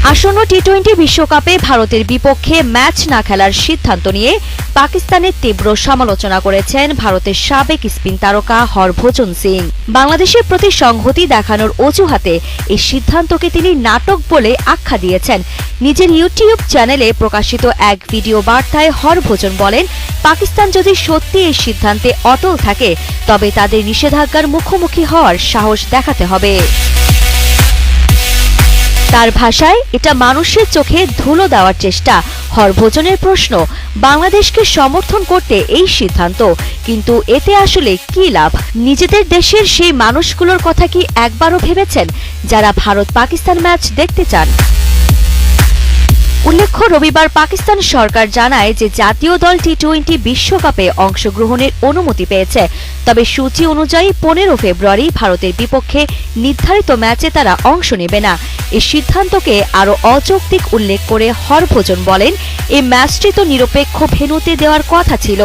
আসন্ন টি-20 বিশ্বকাপে ভারতের বিপক্ষে ম্যাচ না খেলার সিদ্ধান্ত নিয়ে পাকিস্তানের তীব্র সমালোচনা করেছেন ভারতের সাবেক স্পিন তারকা হরভজন সিং। বাংলাদেশের প্রতি সংহতি দেখানোর অজুহাতে এই সিদ্ধান্তকে তিনি নাটক বলে আখ্যা দিয়েছেন। নিজের ইউটিউব চ্যানেলে প্রকাশিত এক ভিডিও বার্তায় হরভজন বলেন, পাকিস্তান যদি সত্যি এই সিদ্ধান্তে অটল থাকে তবে তাদের নিষেধাজ্ঞার মুখোমুখি হওয়ার সাহস দেখাতে হবে। তার ভাষায়, এটা মানুষের চোখে ধুলো দেওয়ার চেষ্টা। হরভজনের প্রশ্ন, বাংলাদেশকে সমর্থন করতে এই সিদ্ধান্ত, কিন্তু এতে আসলে কি লাভ? নিজেদের দেশের সেই মানুষগুলোর কথা কি একবারও ভেবেছেন যারা ভারত পাকিস্তান ম্যাচ দেখতে চান? উল্লেখ্য, রবিবার পাকিস্তান সরকার জানায় যে জাতীয় দল টি-20 বিশ্বকাপে অংশগ্রহণের অনুমতি পেয়েছে। তবে সূচি অনুযায়ী 15 ফেব্রুয়ারি ভারতের বিপক্ষে নির্ধারিত ম্যাচে তারা অংশ নেবে না। এই সিদ্ধান্তকে আরও অযৌক্তিক উল্লেখ করে হরভজন বলেন, এই ম্যাচটি তো নিরপেক্ষ ভেন্যুতে দেওয়ার কথা ছিল।